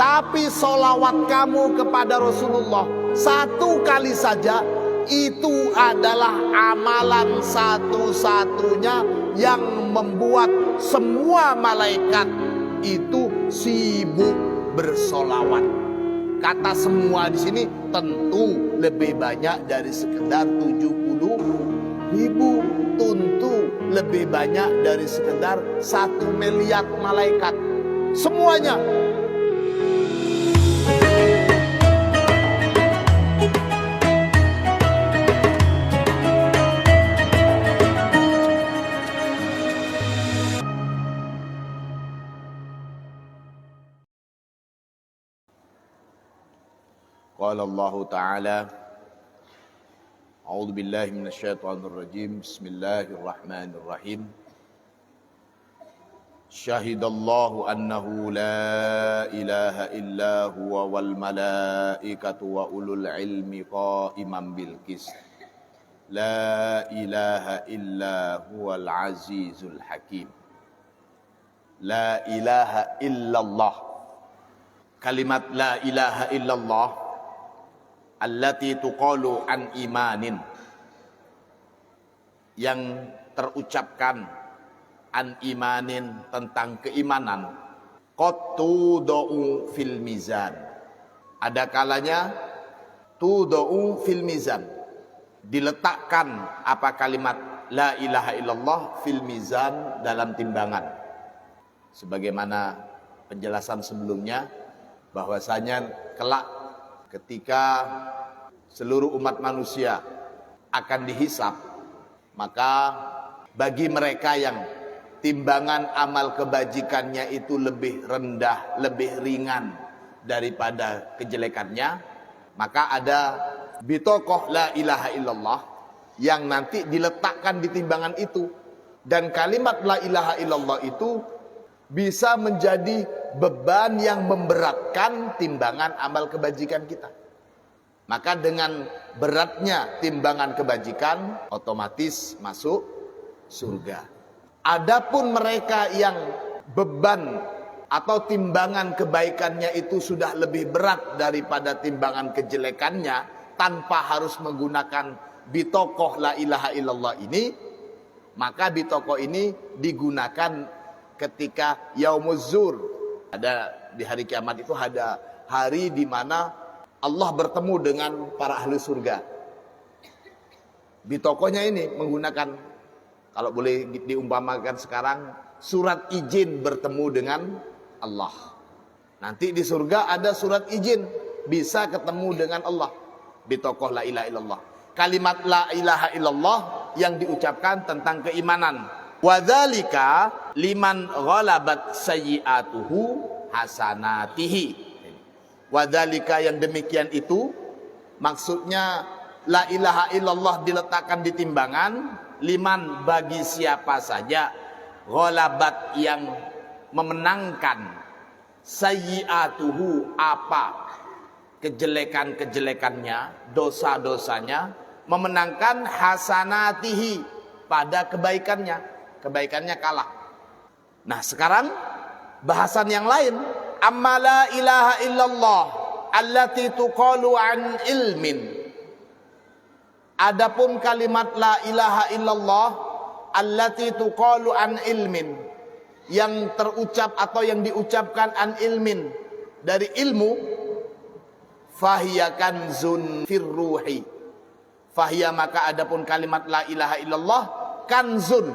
Tapi sholawat kamu kepada Rasulullah satu kali saja, itu adalah amalan satu-satunya yang membuat semua malaikat itu sibuk bersolawat. Kata semua di sini tentu lebih banyak dari sekedar 70.000, tentu lebih banyak dari sekedar 1 miliar malaikat. Semuanya. Qala Allah Ta'ala, A'udzu billahi minasyaitonir rajim. Bismillahirrahmanirrahim. Syahidallahu annahu la ilaha illa huwa wal malaikatu wa ulul ilmi qa'iman bil qist. La ilaha illa huwal azizul hakim. La ilaha illallah. Kalimat la ilaha illallah allati tuqalu an imanin, yang terucapkan an imanin tentang keimanan, qad tudau fil mizan, ada kalanya tudau fil mizan, diletakkan apa kalimat la ilaha illallah fil mizan, dalam timbangan. Sebagaimana penjelasan sebelumnya bahwasanya kelak ketika seluruh umat manusia akan dihisap, maka bagi mereka yang timbangan amal kebajikannya itu lebih rendah, lebih ringan daripada kejelekannya, maka ada bitokoh la ilaha illallah yang nanti diletakkan di timbangan itu. Dan kalimat la ilaha illallah itu bisa menjadi beban yang memberatkan timbangan amal kebajikan kita. Maka dengan beratnya timbangan kebajikan, otomatis masuk surga. Adapun mereka yang beban atau timbangan kebaikannya itu sudah lebih berat daripada timbangan kejelekannya, tanpa harus menggunakan bitokoh la ilaha illallah ini, maka bitokoh ini digunakan ketika yaumuz zur. Ada di hari kiamat itu ada hari di mana Allah bertemu dengan para ahli surga. Bitokohnya ini menggunakan, kalau boleh diumpamakan sekarang, surat izin bertemu dengan Allah. Nanti di surga ada surat izin bisa ketemu dengan Allah. Bitokoh la ilaha illallah. Kalimat la ilaha illallah yang diucapkan tentang keimanan. Wadzalika liman ghalabat sayyi'atuhu hasanatihi. Wadzalika, yang demikian itu maksudnya la ilaha illallah diletakkan di timbangan, liman, bagi siapa saja, ghalabat, yang memenangkan, sayyi'atuhu, apa kejelekan-kejelekannya, dosa-dosanya, memenangkan hasanatihi, pada kebaikannya. Kebaikannya kalah. Nah sekarang bahasan yang lain. Amma la ilaha illallah allati tuqalu an ilmin. Adapun kalimat la ilaha illallah allati tuqalu an ilmin, yang terucap atau yang diucapkan an ilmin, dari ilmu, fahiya kanzun firruhi. Fahiya, maka adapun kalimat la ilaha illallah, kanzun,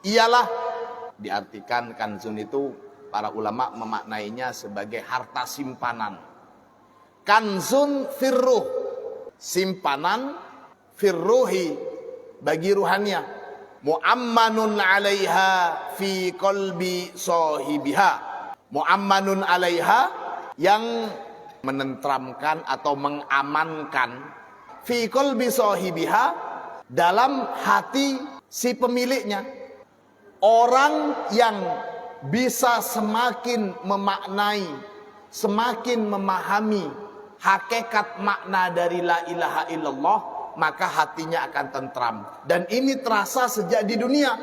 ialah, diartikan kanzun itu para ulama memaknainya sebagai harta simpanan. Kanzun firruh, simpanan, firruhi, bagi ruhannya. Mu'ammanun alaiha fi qalbi sahibiha. Mu'ammanun alaiha, yang menentramkan atau mengamankan, fi qalbi sahibiha, dalam hati si pemiliknya. Orang yang bisa semakin memaknai, semakin memahami hakikat makna dari la ilaha illallah, maka hatinya akan tentram. Dan ini terasa sejak di dunia.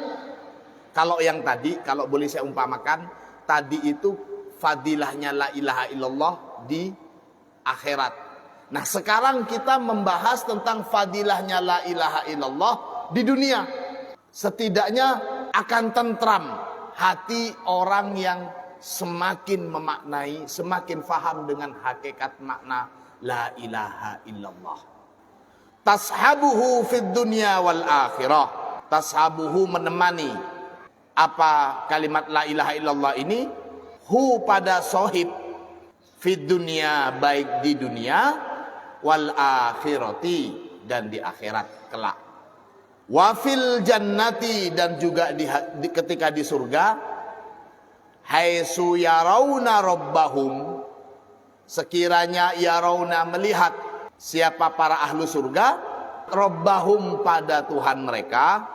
Kalau yang tadi, kalau boleh saya umpamakan, tadi itu fadilahnya la ilaha illallah di akhirat. Nah, sekarang kita membahas tentang fadilahnya la ilaha illallah di dunia. Setidaknya akan tentram hati orang yang semakin memaknai, semakin faham dengan hakikat makna la ilaha illallah. Tashabuhu fid dunya wal akhirah. Tashabuhu menemani apa kalimat la ilaha illallah ini, hu pada sohib, fid dunya baik di dunia, wal akhirati dan di akhirat kelak. Wafil jannati dan juga ketika di surga, haitsu yarawna rabbahum, sekiranya yarawna melihat siapa para ahlu surga, rabbahum pada Tuhan mereka,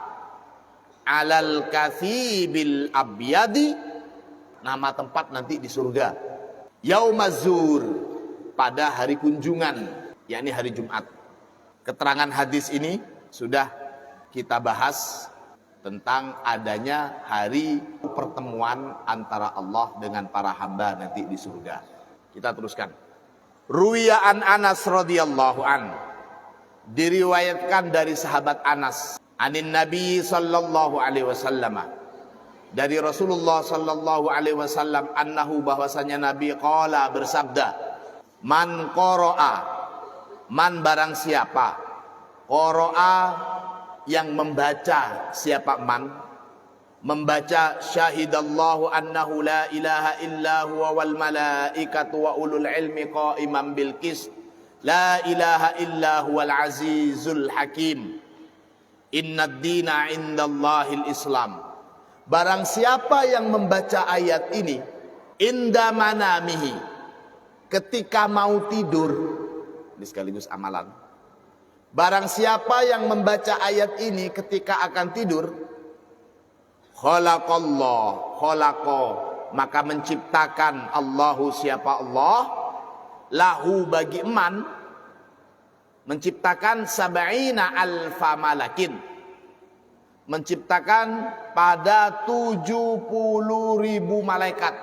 alal kathibil abyadi, nama tempat nanti di surga, yaumazur, pada hari kunjungan, yakni hari Jumat. Keterangan hadis ini sudah kita bahas tentang adanya hari pertemuan antara Allah dengan para hamba nanti di surga. Kita teruskan. Ruwiya an Anas radhiyallahu an, diriwayatkan dari sahabat Anas, anin Nabi sallallahu alaihi wasallam, dari Rasulullah sallallahu alaihi wasallam, annahu, bahwasanya Nabi qala, bersabda, man qara'a, man barang siapa, qara'a yang membaca, siapa man, membaca syahidallahu annahu la ilaha illa huwa wal malaikatu wa ulul ilmi qa'iman bil qist, la ilaha illa huwal azizul hakim, innad dina indallahil islam. Barang siapa yang membaca ayat ini, inda manamihi, ketika mau tidur, ini sekaligus amalan. Barang siapa yang membaca ayat ini ketika akan tidur, khalaqallah, khalaqa, maka menciptakan Allahu, siapa Allah, lahu bagi man, menciptakan sab'ina alfa malakin, menciptakan pada 70.000 malaikat,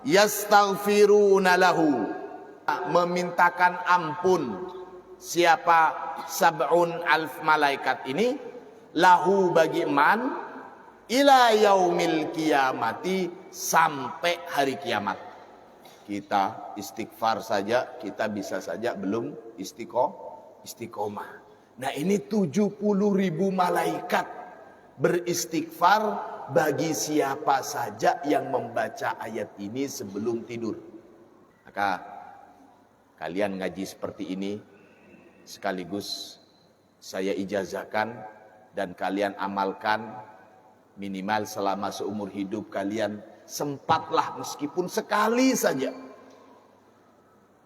yastaghfiruna lahu, memintakan ampun, siapa sab'un alf malaikat ini, lahu bagi man, ila yaumil kiamati, sampai hari kiamat. Kita istighfar saja, kita bisa saja belum istiqomah. Nah, ini 70.000 malaikat beristighfar bagi siapa saja yang membaca ayat ini sebelum tidur. Maka kalian ngaji seperti ini, sekaligus saya ijazahkan dan kalian amalkan minimal selama seumur hidup kalian, sempatlah meskipun sekali saja.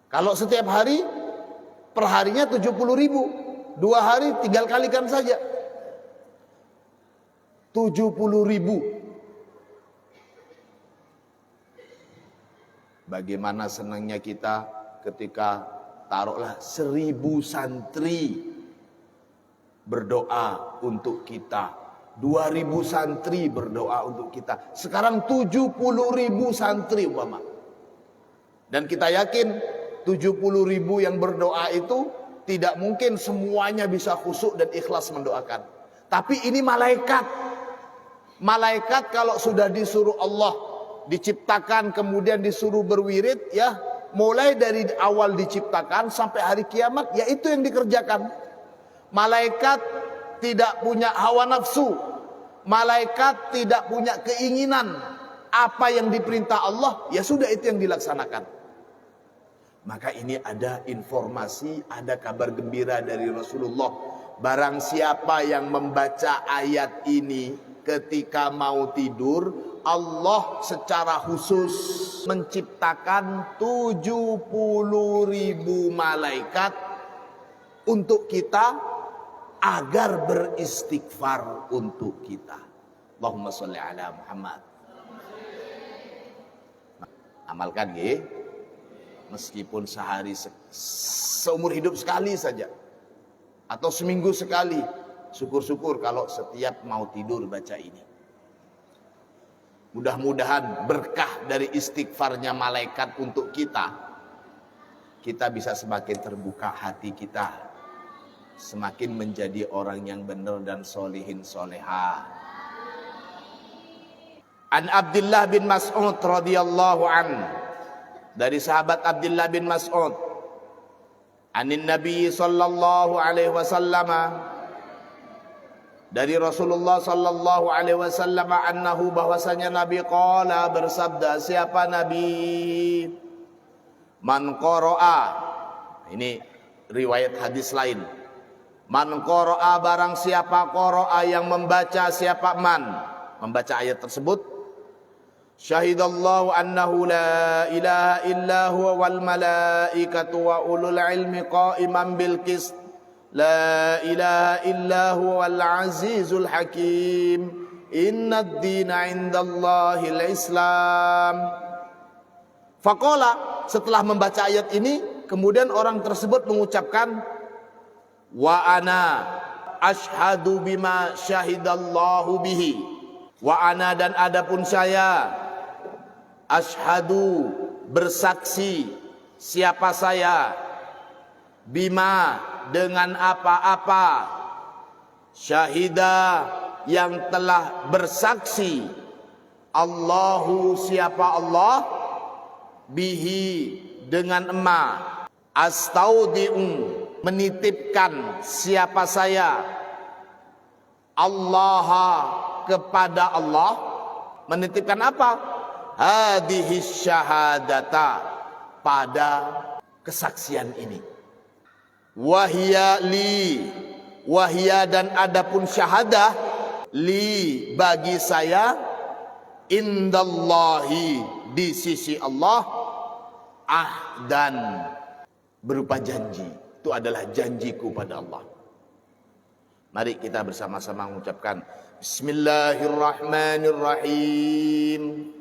Kalau setiap hari, perharinya 70.000, 2 hari tinggal kalikan saja, 70.000. Bagaimana senangnya kita ketika taruhlah 1.000 santri berdoa untuk kita, 2.000 santri berdoa untuk kita, sekarang 70.000 santri umpama. Dan kita yakin 70.000 yang berdoa itu tidak mungkin semuanya bisa khusyuk dan ikhlas mendoakan. Tapi ini malaikat. Malaikat kalau sudah disuruh Allah diciptakan kemudian disuruh berwirid, ya, mulai dari awal diciptakan sampai hari kiamat, ya itu yang dikerjakan. Malaikat tidak punya hawa nafsu. Malaikat tidak punya keinginan. Apa yang diperintah Allah, ya sudah itu yang dilaksanakan. Maka ini ada informasi, ada kabar gembira dari Rasulullah. Barang siapa yang membaca ayat ini ketika mau tidur, Allah secara khusus menciptakan 70.000 malaikat untuk kita, agar beristighfar untuk kita. Allahumma sholli ala Muhammad. Amalkan ya, meskipun sehari, seumur hidup sekali saja, atau seminggu sekali. Syukur-syukur kalau setiap mau tidur baca ini. Mudah-mudahan berkah dari istighfarnya malaikat untuk kita bisa semakin terbuka hati kita, semakin menjadi orang yang benar dan solihin soleha. An Abdullah bin Mas'ud radhiyallahu an, dari sahabat Abdullah bin Mas'ud, anin Nabi sallallahu alaihi wasallam, dari Rasulullah sallallahu alaihi wasallam, annahu, bahwasanya Nabi qala, bersabda. Siapa Nabi? Man qara'a, ini riwayat hadis lain. Man qara'a, barang siapa qara'a, yang membaca, siapa man membaca ayat tersebut. Syahidallahu annahu la ilaha illa huwa wal malaikatu wa ulul ilmi qa'iman bil qist. La ilaha illa huwal azizul hakim. Innad dina indallahil Islam. Faqala, setelah membaca ayat ini, kemudian orang tersebut mengucapkan, wa ana ashhadu bima syahidallahu bihi. Wa ana, dan adapun saya, ashhadu, bersaksi, siapa saya, bima, dengan apa-apa, syahida, yang telah bersaksi, Allahu, siapa Allah, bihi, dengan ma, astaudi'u, menitipkan, siapa saya, Allah, kepada Allah, menitipkan apa? Hadhihi syahadata, pada kesaksian ini. Wahya li, wahya, dan adapun syahadah, li, bagi saya, indallahi, di sisi Allah, ahdan, berupa janji. Itu adalah janjiku pada Allah. Mari kita bersama-sama mengucapkan Bismillahirrahmanirrahim.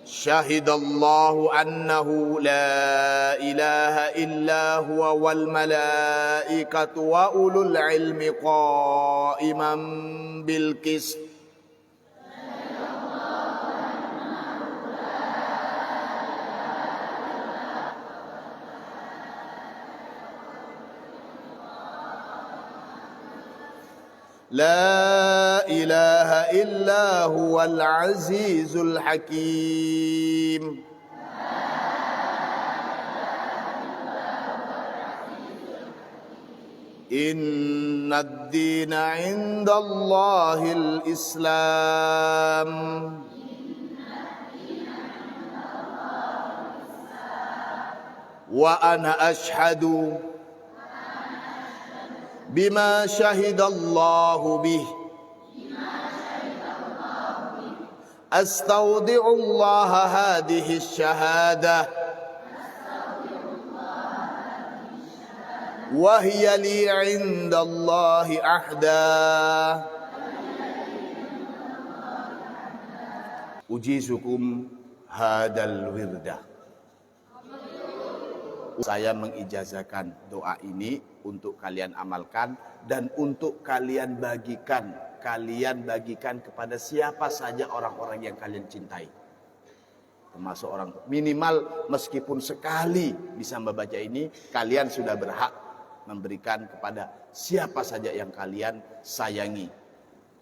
Syahidallahu annahu la ilaha illa huwa wal malaikatu wa ulul ilmi qa'iman bil qist. La ilaha illa huwal azizul hakim. Innad dina indallahil Islam. Wa ana ashhadu bima syahidallahu bih. Astaudi'ullaha hadhihi syahadah. Wa hiya li 'indallahi ahda. Ujizukum hadal wirdah. Saya mengijazahkan doa ini untuk kalian amalkan dan untuk kalian bagikan kepada siapa saja orang-orang yang kalian cintai. Termasuk orang, minimal meskipun sekali bisa membaca ini, kalian sudah berhak memberikan kepada siapa saja yang kalian sayangi.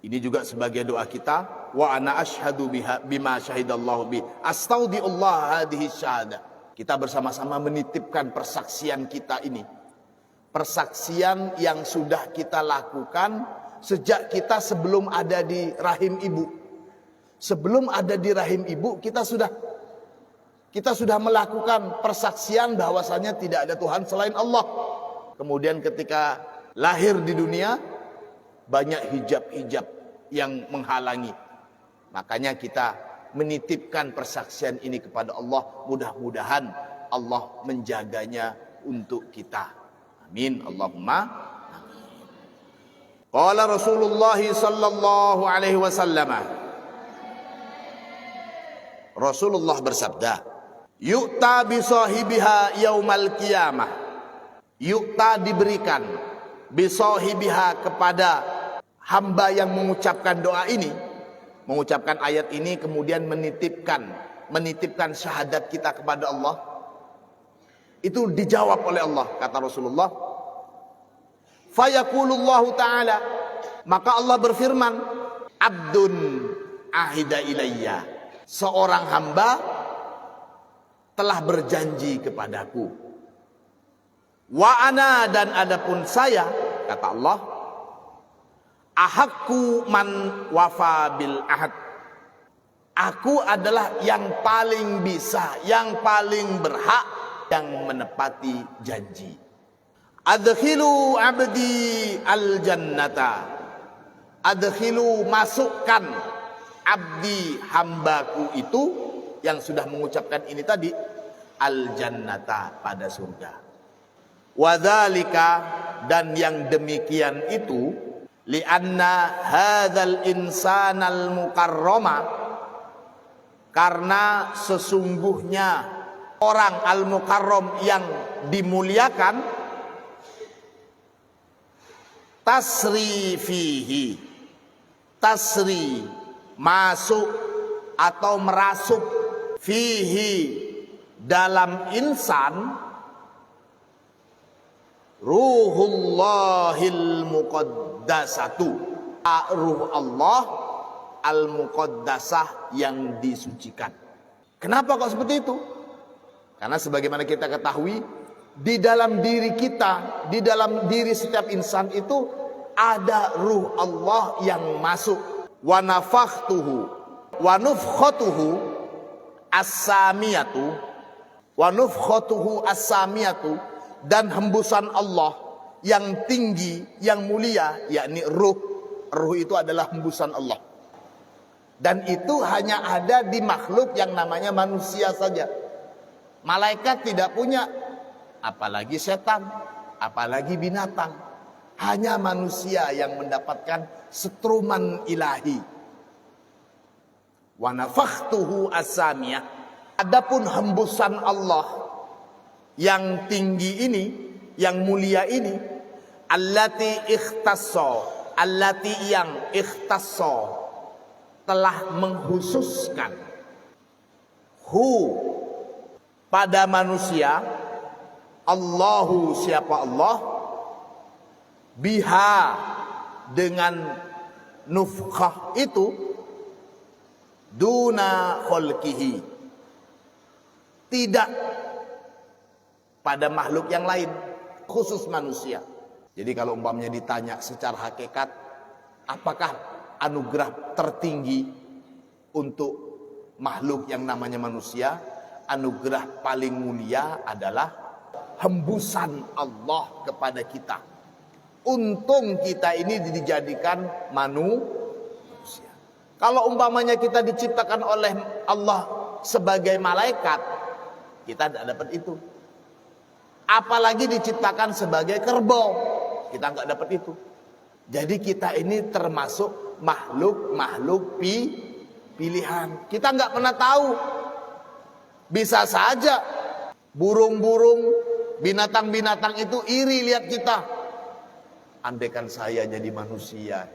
Ini juga sebagai doa kita, wa ana asyhadu bima syahidallahu bi astaudiullah hadhihi syahadah. Kita bersama-sama menitipkan persaksian kita ini. Persaksian yang sudah kita lakukan sejak kita sebelum ada di rahim ibu. Sebelum ada di rahim ibu, kita sudah melakukan persaksian bahwasanya tidak ada Tuhan selain Allah. Kemudian ketika lahir di dunia, banyak hijab-hijab yang menghalangi. Makanya kita menitipkan persaksian ini kepada Allah. Mudah-mudahan Allah menjaganya untuk kita. Amin. Allahumma amin. Qala Rasulullah sallallahu alaihi wasallam. Rasulullah bersabda, yu'ta bi sahibiha yaumal qiyamah. Yu'ta, diberikan, bi sahibiha, kepada hamba yang mengucapkan doa ini, mengucapkan ayat ini, kemudian menitipkan syahadat kita kepada Allah, itu dijawab oleh Allah. Kata Rasulullah, fayaqulullahu ta'ala, maka Allah berfirman, abdun ahida ilayya, seorang hamba telah berjanji kepadaku, wa ana, dan adapun saya, kata Allah, ahakku man wafa bil ahad, aku adalah yang paling bisa, yang paling berhak, yang menepati janji. Adkhilu abdi al jannata, adkhilu, masukkan, abdi, hambaku itu yang sudah mengucapkan ini tadi, al jannata, pada surga. Wadzalika, dan yang demikian itu, lianna hadzal insanal mukarrama, karena sesungguhnya orang al-mukarram yang dimuliakan, tasri fihi, tasri, masuk atau merasuk, fihi, dalam insan, ruhullahil muqaddasatu, ruh Allah al-muqaddasah, yang disucikan. Kenapa kok seperti itu? Karena sebagaimana kita ketahui, di dalam diri kita, di dalam diri setiap insan itu ada ruh Allah yang masuk. Wa nafakhtuhu wa nufkhatuhu as-samiyatu, wa nufkhatuhu as-samiyatu, dan hembusan Allah yang tinggi, yang mulia, yakni ruh. Ruh itu adalah hembusan Allah. Dan itu hanya ada di makhluk yang namanya manusia saja. Malaikat tidak punya, apalagi setan, apalagi binatang. Hanya manusia yang mendapatkan setruman ilahi. Wa nafakhtuhu as-samiyah, adapun hembusan Allah yang tinggi ini, yang mulia ini, allati ikhtassa, allati, yang ikhtassa, telah menghususkan, pada manusia, Allahu, siapa Allah, biha, dengan nufkhah itu, duna khalqihi, tidak pada makhluk yang lain, khusus manusia. Jadi kalau umpamanya ditanya secara hakikat, apakah anugerah tertinggi untuk makhluk yang namanya manusia? Anugerah paling mulia adalah hembusan Allah kepada kita. Untung kita ini dijadikan manusia. Kalau umpamanya kita diciptakan oleh Allah sebagai malaikat, kita tidak dapat itu. Apalagi diciptakan sebagai kerbau, kita nggak dapat itu. Jadi kita ini termasuk makhluk pilihan. Kita nggak pernah tahu. Bisa saja burung-burung, binatang-binatang itu iri lihat kita. Andaikan saya jadi manusia,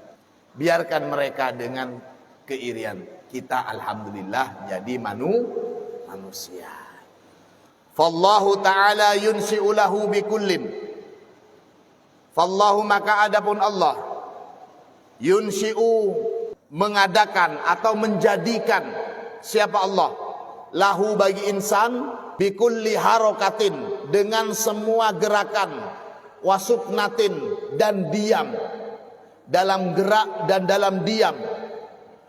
biarkan mereka dengan keirian. Kita alhamdulillah jadi manusia. Fallahu ta'ala yunsi'u lahu bikullin. Fallahu, maka adapun Allah, yunsi'u, mengadakan atau menjadikan, siapa Allah, lahu, bagi insan, bikulli harokatin, dengan semua gerakan, wasuknatin, dan diam, dalam gerak dan dalam diam,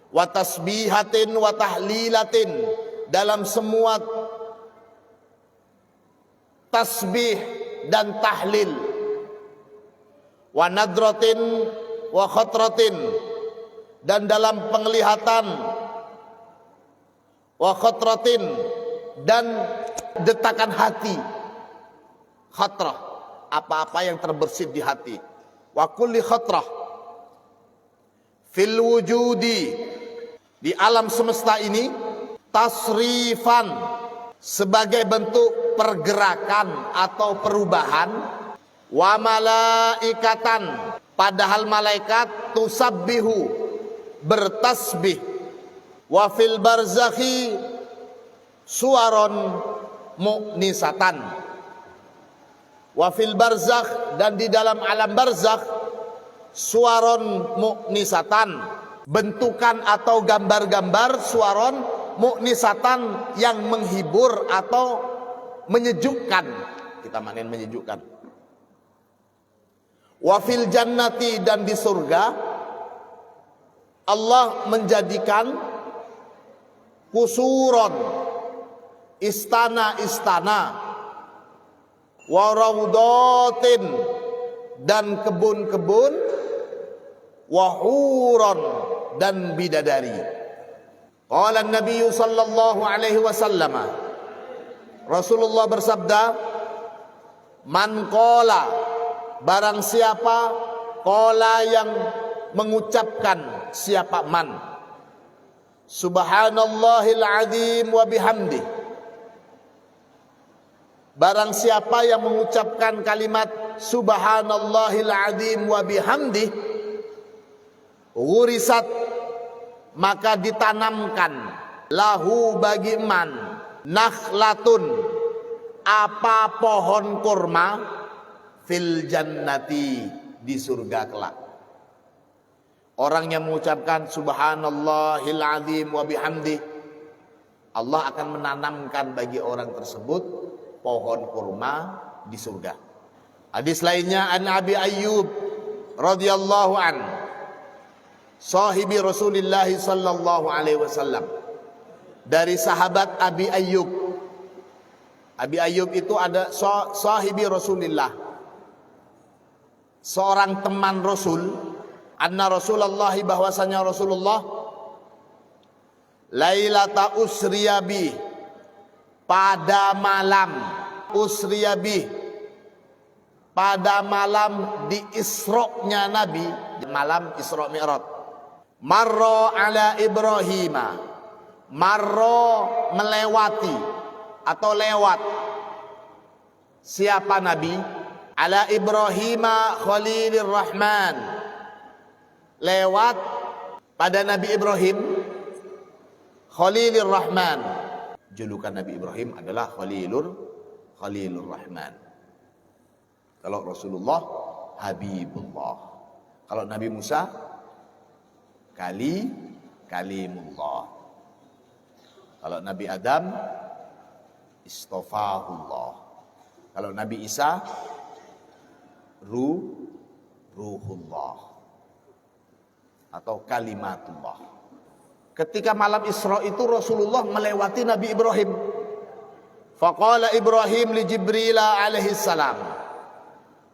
watasbihatin watahlilatin, dalam semua tasbih dan tahlil, wa nadratin wa khatratin, dan dalam penglihatan, wa khatratin, dan detakan hati. Khatrah, apa-apa yang terbersit di hati. Wa kulli khatrah fil wujudi, di alam semesta ini, tasrifan, sebagai bentuk pergerakan atau perubahan, wa malaikatan, padahal malaikat tusabbihu, bertasbih. Wa fil barzakhi suwaron mu'nisatan. Wa fil barzakh, dan di dalam alam barzakh, suwaron mu'nisatan, bentukan atau gambar-gambar, suwaron mu'nisatan, yang menghibur atau menyejukkan. Kita maknain menyejukkan. Wa fil jannati, dan di surga Allah menjadikan kusuron, istana-istana, wa raudatin, dan kebun-kebun, wa huron, dan bidadari. Qala Nabi sallallahu alaihi wasallam, Rasulullah bersabda, man qala, barang siapa, qala, yang mengucapkan, siapa man, subhanallahil azim wa bihamdi, barang siapa yang mengucapkan kalimat subhanallahil azim wa bihamdi, ghurisat, maka ditanamkan, lahu, bagi man, nakhlatun, apa pohon kurma, fil jannati, di surga kelak. Orang yang mengucapkan subhanallahil azim wa bihamdi, Allah akan menanamkan bagi orang tersebut pohon kurma di surga. Hadis lainnya, an Abi Ayyub radhiyallahu an, sahibi Rasulullah sallallahu alaihi wasallam, dari sahabat Abi Ayyub. Abi Ayyub itu ada sahibi Rasulullah, seorang teman Rasul. Anna Rasulullah, bahwasanya Rasulullah, lailata usriyabi, pada malam, usriyabi, pada malam di Isra-nya Nabi, malam Isra Mi'raj, marra ala Ibrahima, marra, melewati atau lewat, siapa Nabi, ala Ibrahima Khalilir Rahman, lewat pada Nabi Ibrahim Khalilur Rahman. Julukan Nabi Ibrahim adalah Khalilur Rahman. Kalau Rasulullah Habibullah. Kalau Nabi Musa Kalimullah. Kalau Nabi Adam Istofahullah. Kalau Nabi Isa Ruhullah atau kalimatullah. Ketika malam Isra itu Rasulullah melewati Nabi Ibrahim. Faqala Ibrahim li Jibril alaihi salam.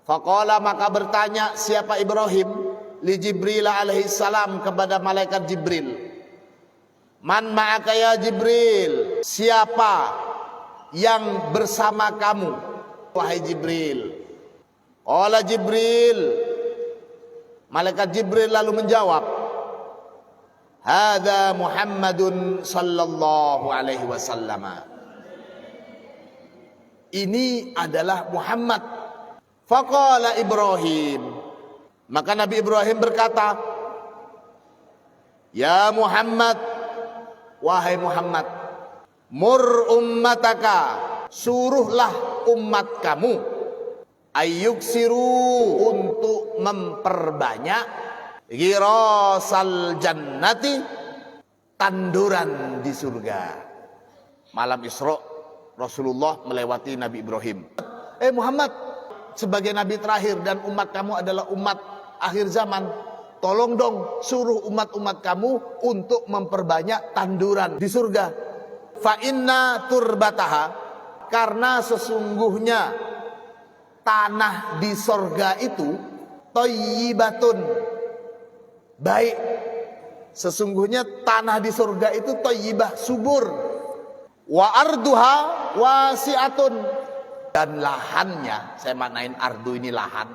Faqala, maka bertanya siapa Ibrahim, li Jibril alaihi salam, kepada malaikat Jibril. Man ma'aka ya Jibril, siapa yang bersama kamu wahai Jibril? Qala Jibril, malaikat Jibril lalu menjawab, hadza Muhammadun sallallahu alaihi wasallam, ini adalah Muhammad. Faqala Ibrahim, maka Nabi Ibrahim berkata, ya Muhammad, wahai Muhammad, mur ummataka, suruhlah umat kamu, ayyuksiru, untuk memperbanyak, ghirasal jannati, tanduran di surga. Malam Isra Rasulullah melewati Nabi Ibrahim. Muhammad, sebagai nabi terakhir dan umat kamu adalah umat akhir zaman, tolong dong suruh umat-umat kamu untuk memperbanyak tanduran di surga. Fa inna turbataha, karena sesungguhnya tanah di surga itu thayyibatun, baik. Sesungguhnya tanah di surga itu thayyibah, subur. Wa arduha wasi'atun, dan lahannya, saya maknain ardu ini lahan,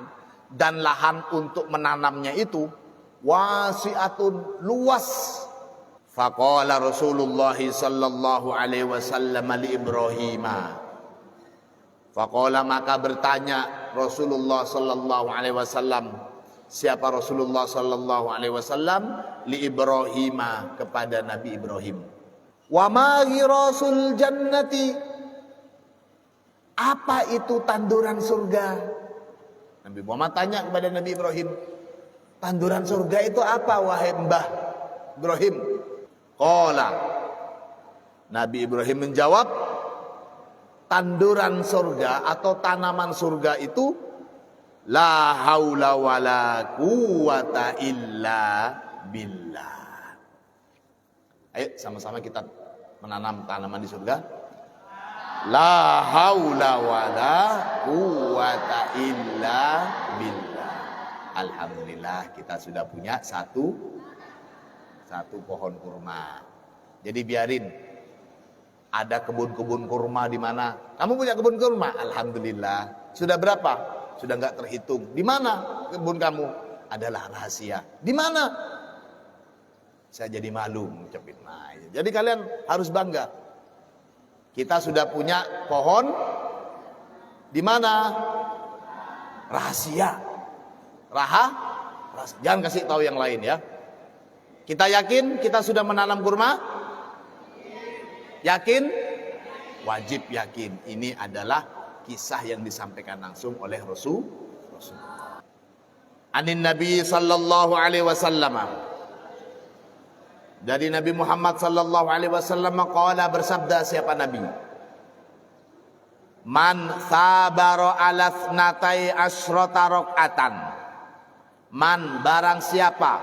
dan lahan untuk menanamnya itu wasi'atun, luas. Faqala Rasulullah sallallahu alaihi wasallam li Ibrahim. Faqala, maka bertanya Rasulullah sallallahu alaihi wasallam, Siapa Rasulullah sallallahu alaihi wasallam? Li Ibrahim, kepada Nabi Ibrahim. Wa ma ghirasul jannati, apa itu tanduran surga? Nabi Muhammad tanya kepada Nabi Ibrahim, tanduran surga itu apa wahai Mbah Ibrahim? Qala, Nabi Ibrahim menjawab, tanduran surga atau tanaman surga itu la haula wala quwata illa billah. Ayo sama-sama kita menanam tanaman di surga. La haula wala quwata illa billah. Alhamdulillah kita sudah punya satu pohon kurma. Jadi biarin ada kebun-kebun kurma di mana. Kamu punya kebun kurma? Alhamdulillah. Sudah berapa? Sudah enggak terhitung. Di mana kebun kamu? Adalah rahasia. Di mana? Saya jadi malu ngucapin. Nah, jadi kalian harus bangga. Kita sudah punya pohon di mana? Rahasia. Rahasia. Jangan kasih tahu yang lain ya. Kita yakin kita sudah menanam kurma? Yakin? Wajib yakin. Ini adalah kisah yang disampaikan langsung oleh Rasulullah. Anin Nabi sallallahu alaihi wasallam. Dari Nabi Muhammad sallallahu alaihi wasallam qala, bersabda siapa Nabi? Man sabara ala thnatai asyrata rakaatan. Man, barang siapa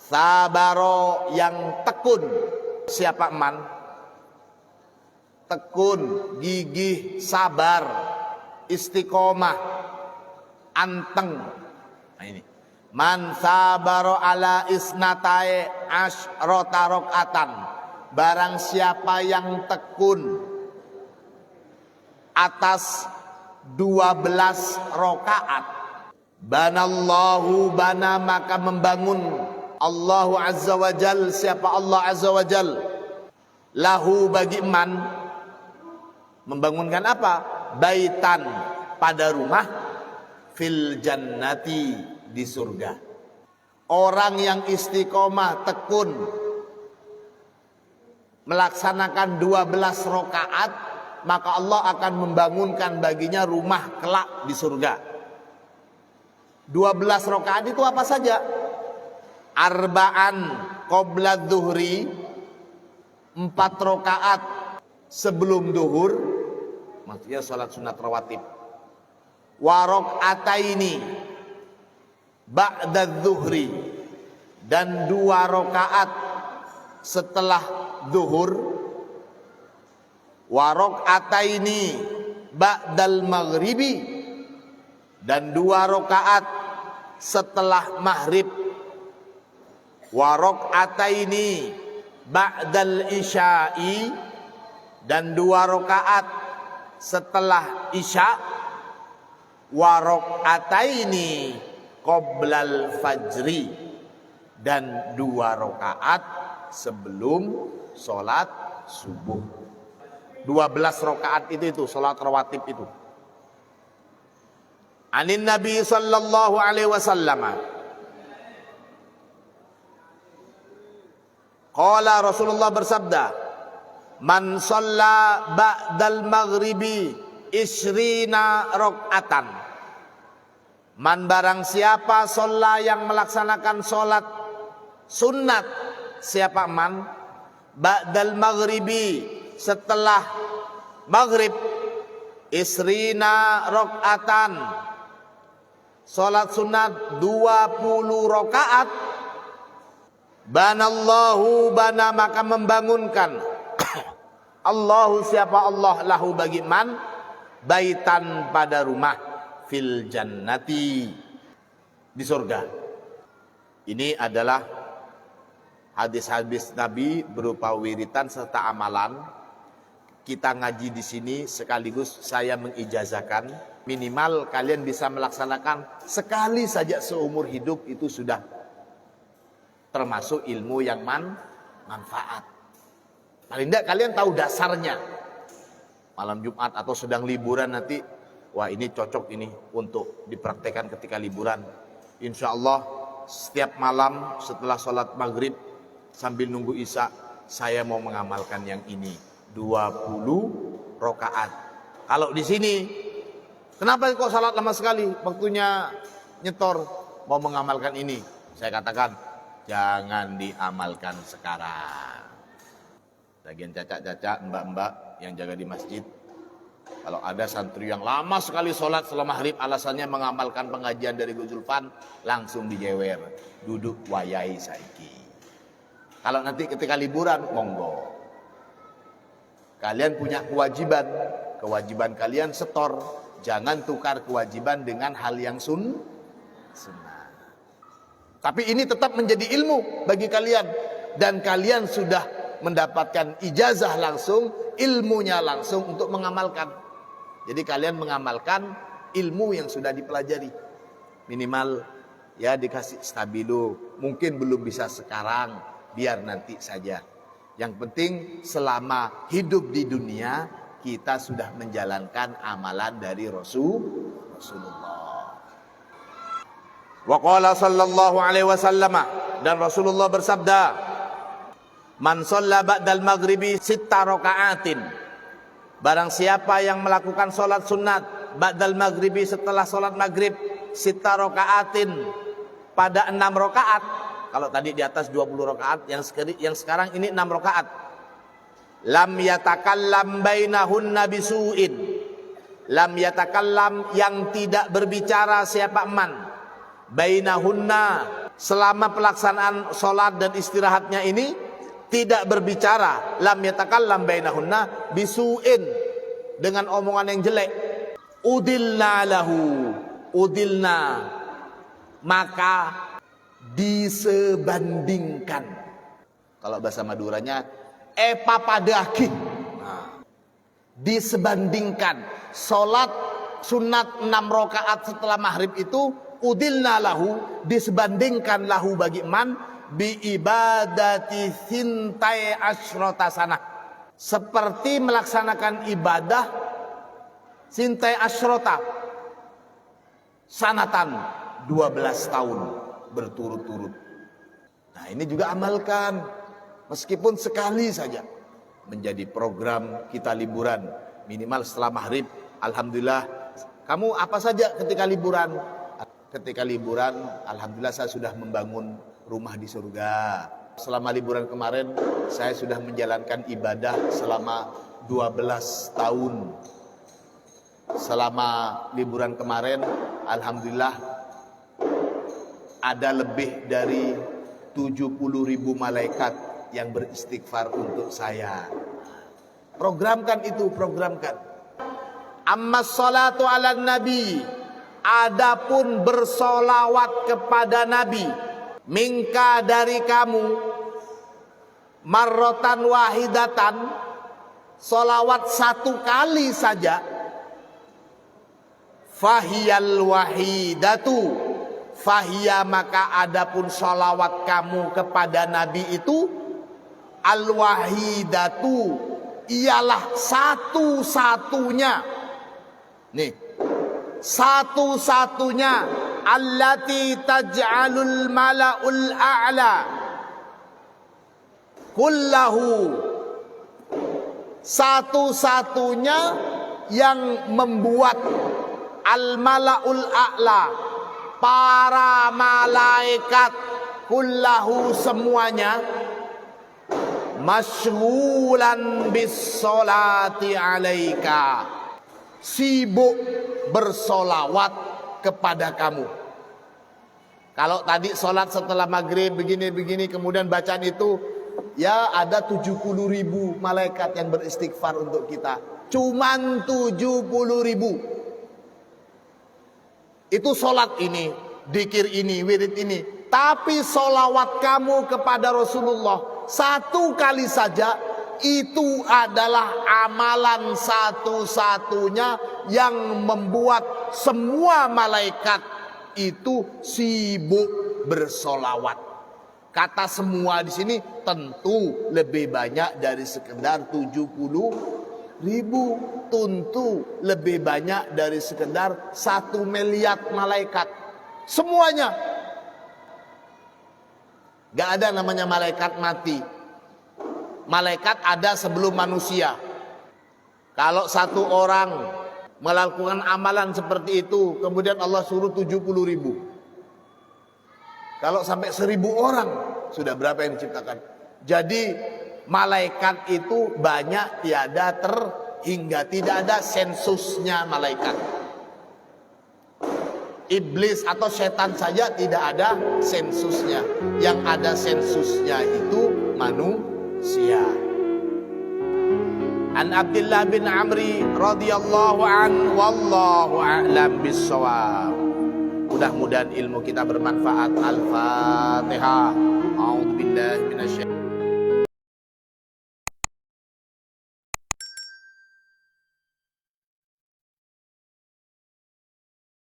sabaro, yang tekun. Siapa man? Tekun, gigih, sabar, istiqomah, anteng. Nah ini. Man sabaro ala isnatai asyrata rakaatan. Barang siapa yang tekun atas 12 rakaat. Banallahu, bana maka membangun Allahu Azza wa Jal, siapa Allah Azza wa Jal, lahu bagi man, membangunkan apa? Baitan, pada rumah, fil jannati, di surga. Orang yang istiqomah, tekun melaksanakan 12 rakaat, maka Allah akan membangunkan baginya rumah kelak di surga. 12 rakaat itu apa saja? Arba'an qabla dhuhri, 4 rakaat sebelum duhur, maksudnya salat sunat rawatib. Wa raka'ataini ba'da dhuhri, dan 2 rakaat setelah duhur. Wa raka'ataini ba'dal maghribi, dan 2 rakaat setelah maghrib. Wa raka'ataini ba'dal isya'i, dan 2 rakaat setelah isya. Wa raka'ataini qoblal fajri, dan 2 rakaat sebelum sholat subuh. 12 rakaat itu sholat rawatib itu. Anin Nabi sallallahu alaihi wasallam qala, Rasulullah bersabda, man shalla ba'dal maghribi isrina rakaatan. Man, barang siapa shalla, yang melaksanakan sholat sunat. Siapa man? Ba'dal maghribi, setelah maghrib, isrina rakaatan, sholat sunat 20 rakaat. Banallahu, bana maka membangunkan Allahu, siapa Allah, lahu bagi man, baitan pada rumah, fil jannati, di surga. Ini adalah hadis-hadis Nabi berupa wiritan serta amalan. Kita ngaji di sini sekaligus saya mengijazahkan, minimal kalian bisa melaksanakan sekali saja seumur hidup, itu sudah termasuk ilmu yang manfaat. Paling tidak kalian tahu dasarnya. Malam Jumat atau sedang liburan nanti, wah ini cocok ini untuk dipraktekkan ketika liburan. Insya Allah setiap malam setelah sholat maghrib sambil nunggu isya, saya mau mengamalkan yang ini 20 rakaat. Kalau di sini, kenapa kok salat lama sekali? Waktunya nyetor, mau mengamalkan ini. Saya katakan, jangan diamalkan sekarang. Bagian cacak-cacak, mbak-mbak yang jaga di masjid, kalau ada santri yang lama sekali sholat setelah maghrib, alasannya mengamalkan pengajian dari Gus Zulfan, langsung dijewer, duduk wayai saiki. Kalau nanti ketika liburan, monggo. Kalian punya kewajiban kalian setor, jangan tukar kewajiban dengan hal yang sunnah. Tapi ini tetap menjadi ilmu bagi kalian, dan kalian sudah mendapatkan ijazah langsung, ilmunya langsung untuk mengamalkan. Jadi kalian mengamalkan ilmu yang sudah dipelajari. Minimal ya dikasih stabilo. Mungkin belum bisa sekarang, biar nanti saja. Yang penting selama hidup di dunia, kita sudah menjalankan amalan dari Rasulullah. Wa qala sallallahu alaihi wasallam, dan Rasulullah bersabda, man shalla ba'dal maghribi 6 raka'atin. Barang siapa yang melakukan sholat sunat ba'dal maghribi, setelah sholat maghrib, 6 raka'atin, pada 6 rakaat. Kalau tadi di atas 20 rakaat, yang sekarang ini 6 rakaat. Lam yatakallam bainahunna bisu'in. Lam yatakallam, yang tidak berbicara siapa man. Bainahunna, selama pelaksanaan sholat dan istirahatnya ini, tidak berbicara. Lam yatakallam bainahunna bisu'in, dengan omongan yang jelek. Udilna lahu, udilna, maka disebandingkan. Kalau bahasa Maduranya papadaki. Nah, disebandingkan. Sholat sunat 6 rakaat setelah maghrib itu, udilna lahu, disebandingkan lahu bagi man, bi ibadati sintai asyrota sanah, seperti melaksanakan ibadah sintai asyrota sanatan, 12 tahun berturut-turut. Nah ini juga amalkan, meskipun sekali saja, menjadi program kita liburan minimal setelah maghrib. Alhamdulillah, kamu apa saja ketika liburan? Ketika liburan, alhamdulillah saya sudah membangun rumah di surga. Selama liburan kemarin, saya sudah menjalankan ibadah selama 12 tahun. Selama liburan kemarin, alhamdulillah, ada lebih dari 70.000 malaikat yang beristighfar untuk saya. Programkan itu, programkan. Amma sholatu ala nabi, adapun bersolawat kepada Nabi, mingka dari kamu, marrotan wahidatan, solawat 1 kali saja, fahiyal wahidatu, fahiya, maka adapun solawat kamu kepada Nabi itu, al wahidatu, ialah satu-satunya. Nih, satu-satunya, allati taj'alul mala'ul a'la kullahu, satu-satunya yang membuat al mala'ul a'la, para malaikat, kullahu, semuanya, masyghulan bis sholati alaika, sibuk bersolawat kepada kamu. Kalau tadi sholat setelah maghrib begini-begini, kemudian bacaan itu, ya ada 70.000 malaikat yang beristighfar untuk kita. Cuman 70.000. Itu sholat ini, dzikir ini, wirid ini. Tapi sholawat kamu kepada Rasulullah 1 kali saja, itu adalah amalan satu-satunya yang membuat semua malaikat itu sibuk bersolawat. Kata semua di sini tentu lebih banyak dari sekedar 70.000, tentu lebih banyak dari sekedar 1 miliar malaikat. Semuanya Gak ada namanya malaikat mati. Malaikat ada sebelum manusia. Kalau satu orang melakukan amalan seperti itu, kemudian Allah suruh 70.000. Kalau sampai 1.000 orang, sudah berapa yang diciptakan? Jadi malaikat itu banyak tiada hingga tidak ada sensusnya malaikat. Iblis atau setan saja tidak ada sensusnya. Yang ada sensusnya itu manusia. An Abdullah bin Amri radhiyallahu an wallahu a'lam bissawab. Mudah-mudahan ilmu kita bermanfaat. Al-Fatihah. A'udzubillahi minasy